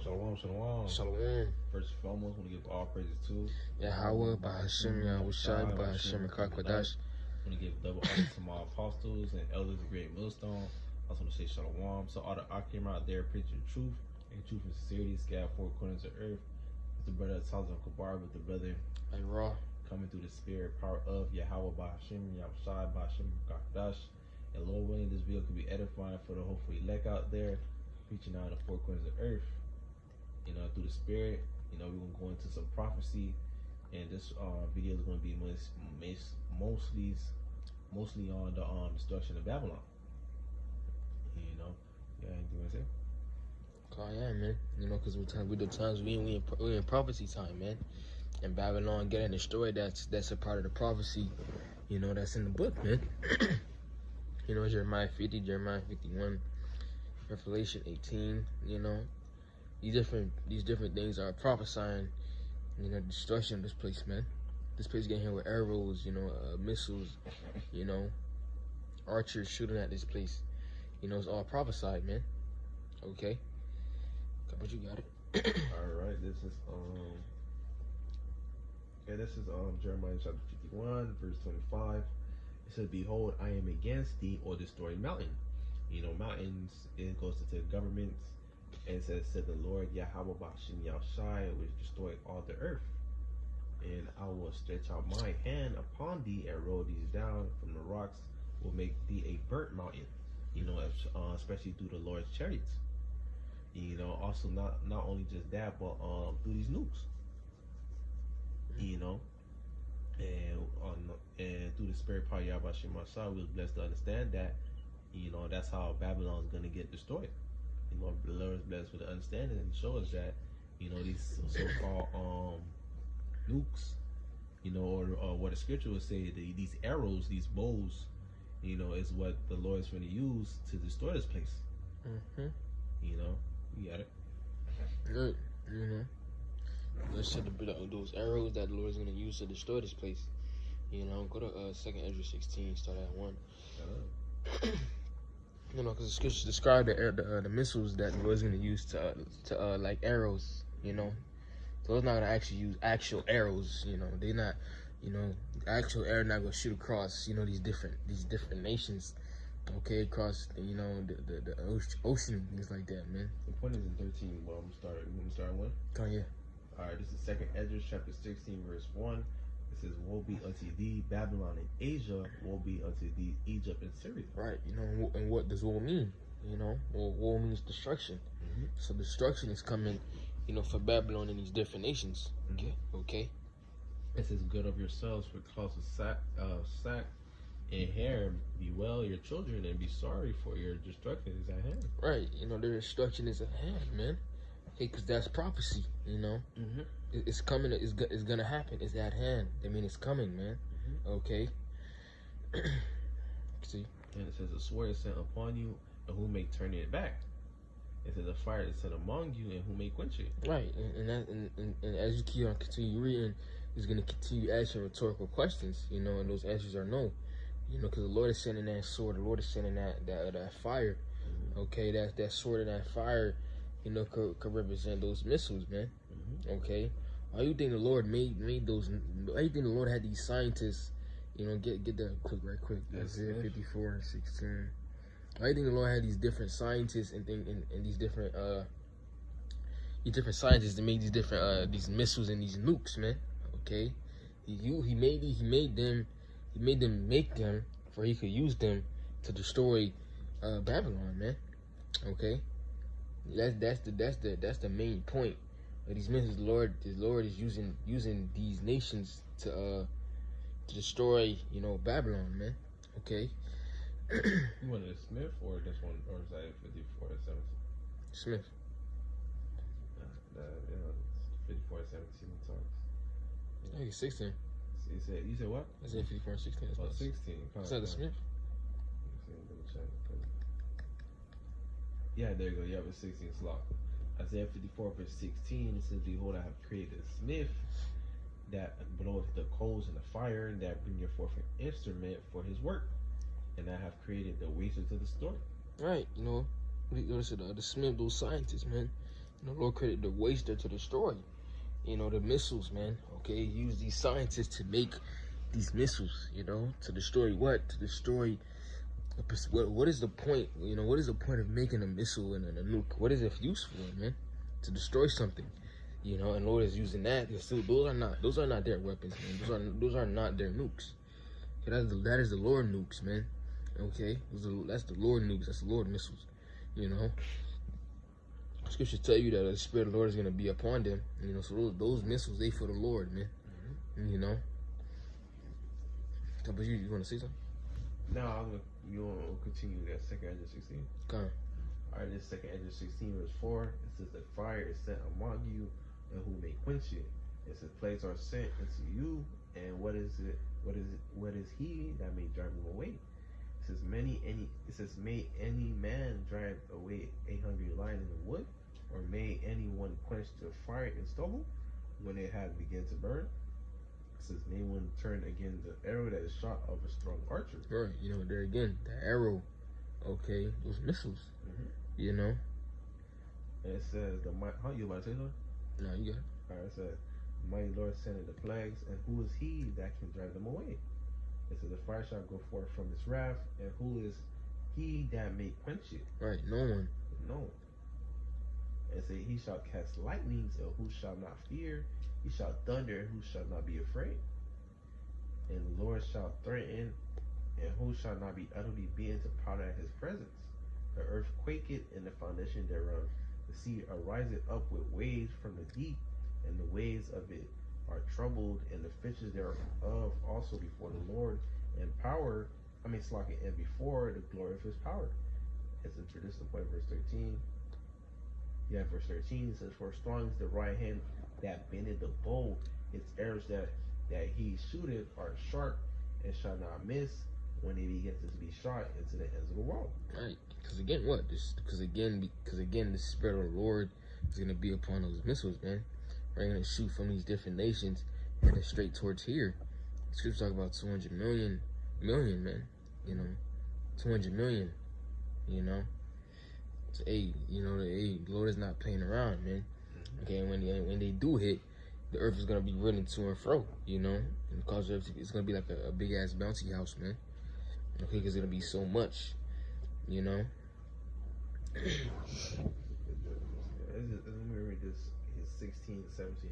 Shalom, shalom. Shalom. First and foremost, I want to give all praises to Yahweh, Bahashim, Yahushai, Bahashim, Kakwadash. I want to give double honor to my apostles and elders of Great Millstone. I also want to say shalom. So all the Akim out there preaching truth and truth and sincerity, scattered four corners of earth. It's the brother Tazan Kabar with the brother Raw. coming through the spirit power of Yahweh, Bahashim, Yahushai, Bahashim, Kakwadash. And Lord willing, this video could be edifying for the hopeful elect out there, preaching out in the four corners of earth. Through the spirit, we're gonna go into some prophecy, and this video is gonna be mostly on the destruction of Babylon. Yeah, anything you wanna say? Oh yeah, man. Because we the times we in prophecy time, man. And Babylon getting destroyed. That's a part of the prophecy. That's in the book, man. Jeremiah 50, Jeremiah 51, Revelation 18. These different things are prophesying, destruction of this place, man. This place getting hit with arrows, missiles, archers shooting at this place. It's all prophesied, man. Okay. But you got it. Alright, this is Jeremiah chapter 51, verse 25. It says, "Behold, I am against thee, or destroy mountain." Mountains, it goes into governments. And it said the Lord Yahweh Bashim Yahushai, which destroyed all the earth. And I will stretch out my hand upon thee and roll these down from the rocks, will make thee a burnt mountain. Especially through the Lord's chariots. Also not only just that, but through these nukes. And through the spirit power Yahweh Bashim Yahushai, we was blessed to understand that. That's how Babylon is gonna get destroyed. The Lord is blessed with the understanding and show us that, these so-called nukes, or what the scripture would say, these arrows, these bows, is what the Lord is going to use to destroy this place. You got it. Good. Let's set those arrows that the Lord is going to use to destroy this place. Go to 2nd Ezra 16, start at 1. Because the scriptures describe the missiles that the Lord's going to use to like arrows, The Lord's not going to actually use actual arrows, They're not, actual arrow not going to shoot across, these different nations, okay, across, the ocean, things like that, man. The point is in 13, well, I'm going to start 1? Oh, yeah. Alright, this is 2nd Ezra chapter 16, verse 1. It says, "Woe be unto thee, Babylon and Asia. Woe be unto thee, Egypt and Syria." Right, and what does woe mean? Woe means destruction. So destruction is coming, for Babylon and these different nations. Okay. It says, "Good of yourselves for cause of sack and hair. Bewail your children and be sorry, for your destruction is at hand." Right, their destruction is at hand, man. Okay, because that's prophecy, It's coming, it's gonna happen, it's at hand. It's coming, man. Okay. See? And it says, "A sword is sent upon you, and who may turn it back? It says, a fire is set among you, and who may quench it?" Right, and as you keep on continue reading, it's gonna continue asking rhetorical questions, and those answers are no. Because the Lord is sending that sword, the Lord is sending that fire. Okay, that sword and that fire, could represent those missiles, man. Okay. Why do you think the Lord made those? Why do you think the Lord had these scientists? Get that right quick. Isaiah 54 and 16. Why do you think the Lord had these different scientists and these different scientists to make these different these missiles and these nukes, man? Okay. He made them make them for he could use them to destroy Babylon, man. Okay. That's the main point. These missiles, the Lord is using these nations to destroy, Babylon, man. Okay. You wanted a Smith or this one, or is that 54 and 17? Smith. 54 and 17 talks. I think it's 16. You said what? I said 54 and 16. Oh, 16. Is that the Smith? Yeah, there you go. You have a 16 slot. Isaiah 54 verse 16, it says, "Behold, I have created a smith that bloweth the coals in the fire, and that bringeth forth an instrument for his work. And I have created the wasters of the storm." Right, the Smith, those scientists, man. The Lord created the waster to destroy. You know, the missiles, man. Okay, use these scientists to make these missiles. You know, to destroy what? To destroy. What is the point? You know, what is the point of making a missile and a nuke? What is it used for, man? To destroy something. You know, and Lord is using that. Still, those are not their weapons, man. Those are not their nukes. Okay, that is the Lord nukes, man. Okay, that's the Lord nukes. That's the Lord missiles. You know, Scripture tell you that the Spirit of the Lord is gonna be upon them. You know, so those missiles, they for the Lord, man. You know. But you want to say something? No, you want to continue that second Ezra 16. Come. All right, this second Ezra 16 verse 4. It says the fire is set among you, and who may quench it? It says plagues are sent into you, and what is it? What is he that may drive them away? It says may any man drive away a hungry lion in the wood, or may anyone quench the fire in stubble when it had begun to burn? It says may one turn again the arrow that is shot of a strong archer. Right, you know, there again, the arrow, okay, those missiles, you know. And it says how you about to say something? No, you got it. All right, it says mighty Lord sending the plagues, and who is he that can drive them away? It says the fire shall go forth from his wrath, and who is he that may quench it? Right, no one. No. And say he shall cast lightnings, and who shall not fear? He shall thunder, and who shall not be afraid? And the Lord shall threaten, and who shall not be utterly beaten to powder at his presence? The earth quaketh, and the foundation thereof. The sea ariseth up with waves from the deep, and the waves of it are troubled, and the fishes thereof also before the Lord, and and before the glory of his power. As in for this the point, verse 13. Yeah, verse 13 says, for strong is the right hand that bendeth the bow, its arrows that he shooteth are sharp and shall not miss when it begins to be shot into the ends of the world. Right, because again, because again, the Spirit of the Lord is gonna be upon those missiles, man. They're gonna shoot from these different nations and then straight towards here. Scripture talk about 200 million, man. You know, 200 million. You know, so, hey, you know, the Lord is not playing around, man. Okay, and when they do hit, the earth is gonna be running to and fro. You know, and cause it's gonna be like a big ass bouncy house, man. Okay, because it'll be so much. You know. Let me read this. It's 16 to 17.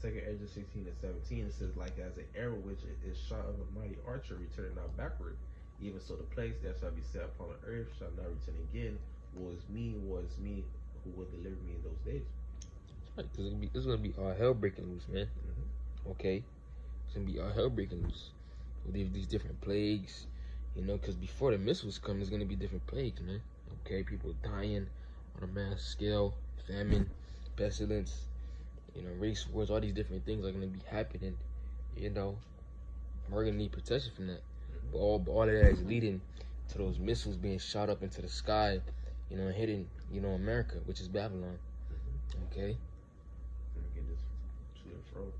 Second Ezra 16 to 17. It says, like as an arrow which is shot of a mighty archer, returning not backward. Even so, the place that shall be set upon the earth shall not return again. Was me who will deliver me in those days. Right, because it's gonna be all hell breaking loose, man. Okay, it's gonna be all hell breaking loose with these different plagues. You know, because before the missiles come, there's gonna be different plagues, man. Okay, people dying on a mass scale, famine, pestilence, you know, race wars, all these different things are gonna be happening. You know, we're gonna need protection from that. But all of that is leading to those missiles being shot up into the sky, you know, and hitting, you know, America, which is Babylon. Okay. Let me get this to and fro.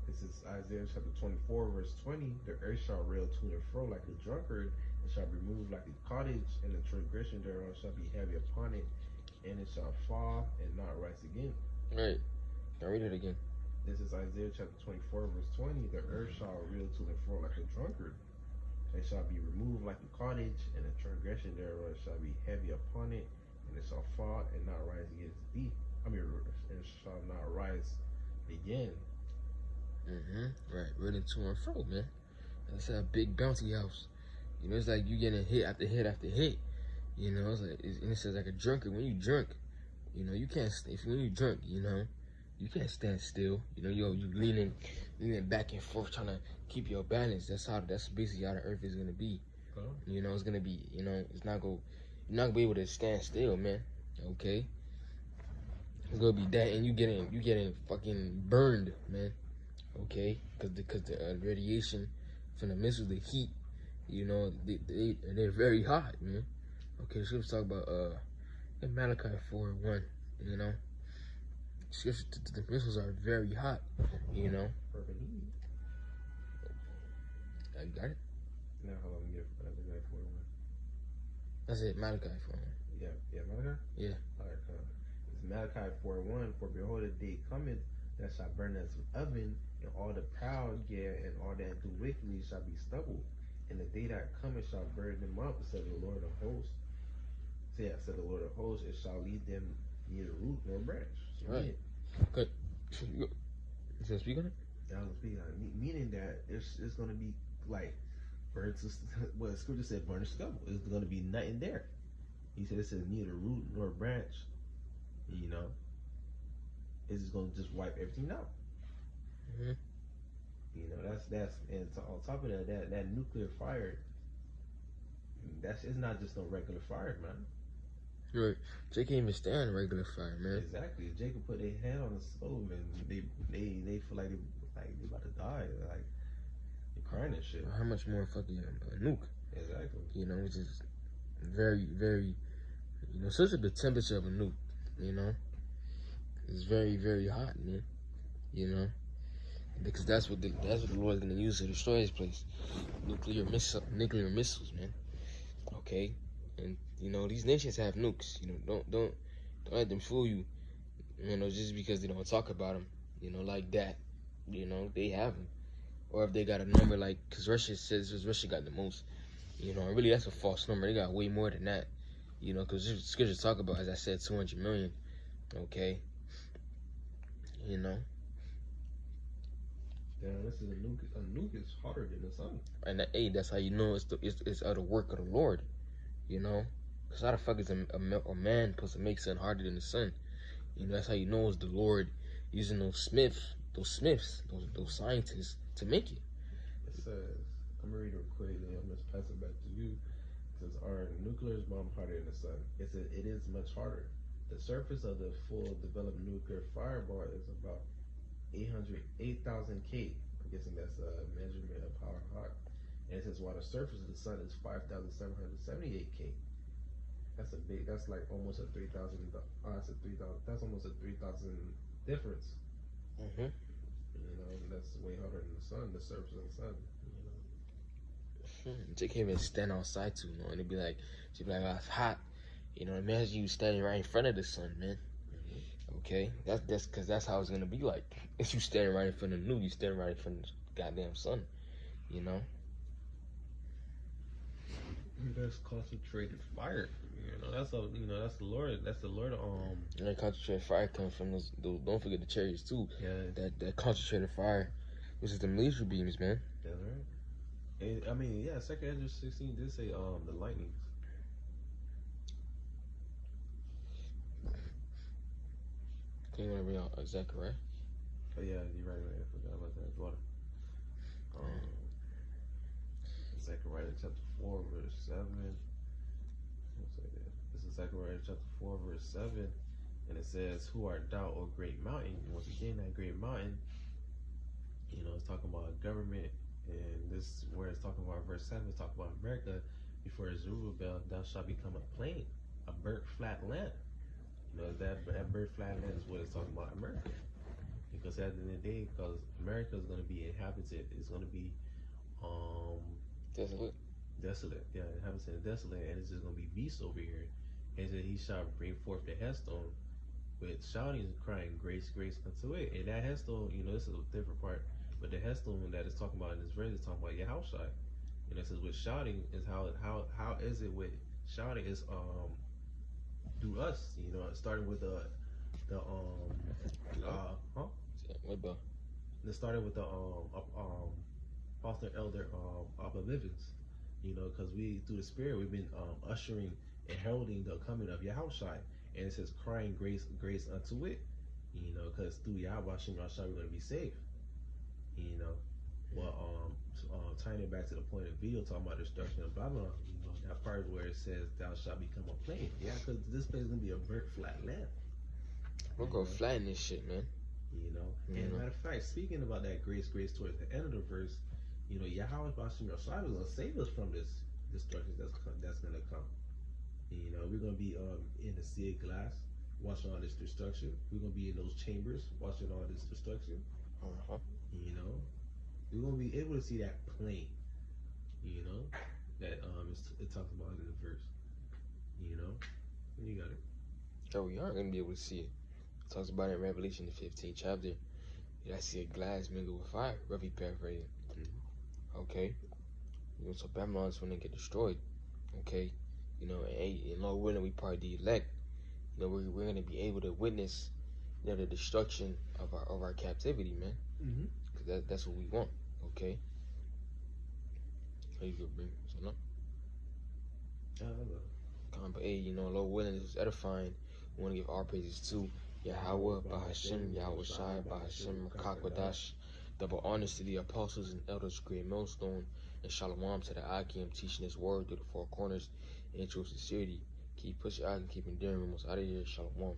This is Isaiah chapter 24, verse 20. The earth shall rail to and fro like a drunkard, and shall be moved like a cottage, and the transgression thereof shall be heavy upon it, and it shall fall and not rise again. Right. Now read it again. This is Isaiah chapter 24, verse 20. The earth shall reel to and fro like a drunkard, and shall be removed like a cottage, and the transgression thereof shall be heavy upon it, and it shall fall and not rise again to thee. And it shall not rise again. Right, running to and fro, man. That's a big bouncy house. You know, it's like you getting hit after hit after hit. You know, it's like, and it says like a drunkard. When you drunk, you know, you can't. When you drunk, you know, you can't stand still. You know, you leaning back and forth trying to keep your balance. That's basically how the earth is gonna be. You know, it's gonna be. You know, you're not gonna be able to stand still, man. Okay. It's gonna be that, and you getting fucking burned, man. Okay, because the radiation from the missiles, the heat, you know, they're very hot, man. Okay, so let's talk about Malachi 4:1. You know, the missiles are very hot. You know. I got it. Now, hold on, get Malachi 4:1. That's it, Malachi 4:1. Yeah, Malachi. Yeah. All right, It's Malachi 4:1. For behold, a day cometh that shall burn as an oven, and all the proud, and all that do wickedly shall be stubble. And the day that cometh shall burn them up, said the Lord of hosts. Said the Lord of hosts, it shall lead them neither root nor branch. So Right. Good. You gonna speak on it? I was speaking on it, meaning that it's going to be like birds. What the scripture said, burn stubble. It's going to be nothing there. He said it says neither root nor branch. You know, it's just going to just wipe everything out. Mm-hmm. You know, that's and on top of that nuclear fire. It's not just no regular fire, man. Right. They can't even stand regular fire, man. Exactly. Jacob put their hand on the stove and they feel like they about to die. Like they're crying and shit. How much more fucking a nuke? Exactly. You know, which is very, very, you know, such the temperature of a nuke. You know, it's very, very hot, man. You know, because that's what the Lord's gonna use to destroy his place. Nuclear missiles, man. Okay, and you know these nations have nukes. You know, don't let them fool you. You know, just because they don't talk about them. You know, like that. You know, they have them. Or if they got a number like, because Russia says Russia got the most. You know, really that's a false number. They got way more than that. You know, because scriptures talk about, as I said, 200 million. Okay. You know. Yeah, this is a nuke. A nuke is hotter than the sun. And that's how you know it's of the work of the Lord. You know, because how the fuck is a man supposed to make something harder than the sun? You know, that's how you know it's the Lord using those smiths, those scientists to make it. It says, I'm gonna read it quickly. I'm just pass it back to you. It says, "Our nuclear bomb harder than the sun?" It says it is much harder. The surface of the full developed nuclear fireball is about 8,000 K. I'm guessing that's a measurement of how hot. And it says while the surface of the sun is 5,778 K. That's like almost a 3,000. That's a 3,000. That's almost a 3,000 difference. Mm-hmm. You know, that's way hotter than the sun. The surface of the sun. You know. They can't even stand outside too long. She'd be like, oh, it's hot. You know, imagine you standing right in front of the sun, man. Mm-hmm. Okay, that's because that's how it's gonna be like. If you standing right in front of the nuke, you standing right in front of the goddamn sun. You know. That's concentrated fire. You know, that's a. You know, that's the Lord. That's the Lord. And that concentrated fire comes from those. Don't forget the chariots too. Yeah. That concentrated fire, which is the laser beams, man. That's right. And, I mean, yeah. 2 Ezra 16 did say the lightnings. Can you want to read out Zechariah? Oh yeah, you're right. I forgot about that. Water. Zechariah chapter 4 verse 7. This is Zechariah chapter 4 verse 7, and it says, "Who art thou, O great mountain?" And once again, that great mountain, you know, it's talking about government, and this where it's talking about verse 7, it's talking about America. Before Zerubbabel, thou shalt become a plain, a burnt flat land. You know, that burnt flat land is what it's talking about America. Because at the end of the day, because America is going to be inhabited, it's going to be desolate. Yeah, inhabited and desolate, and it's just going to be beasts over here. And then he shall bring forth the headstone with shouting and crying, "Grace, grace unto it." And that headstone, you know, this is a different part, but the headstone that is talking about in this verse is talking about Yahushua. And it says with shouting is how is it with shouting is through us, you know, starting with the What about? It started with the Apostle Elder Abba Vivens, you know, because we through the Spirit we've been ushering and heralding the coming of Yahushua, and it says crying grace unto it, you know, because through Yahushua we're going to be saved, you know. Well, tying it back to the point of the video talking about destruction of Babylon, you know, that part where it says thou shalt become a plain, yeah, because this place is going to be a burnt flat land. We're going to flatten this shit, man. You know, and matter of fact, speaking about that grace towards the end of the verse, you know, Yahweh Bashim Yoshua is gonna save us from this destruction that's gonna come. You know, we're gonna be in the sea of glass, watching all this destruction. We're gonna be in those chambers, watching all this destruction. You know, we're gonna be able to see that plane. You know, that it talks about in the verse. You know, you got it. So we aren't gonna be able to see it. It talks about it in Revelation the 15th chapter. I see a glass mingled with fire. Roughly paraphrasing. Okay. So Babylon's gonna get destroyed. Okay. And Lord willing, we part of the elect. We're gonna be able to witness, the destruction of our captivity, man. Cause that's what we want. Okay. How you gonna bring something up? But hey, Lord willing, this is edifying. We want to give our praises to Yahweh, Bahashem, Yahweh Shai, Bahashem, Kakwadash. Double honors to the apostles and elders, great millstone, and shalom to the Akim teaching his word through the four corners in true sincerity. Keep pushing out and keep enduring. We almost out of here. Shalom.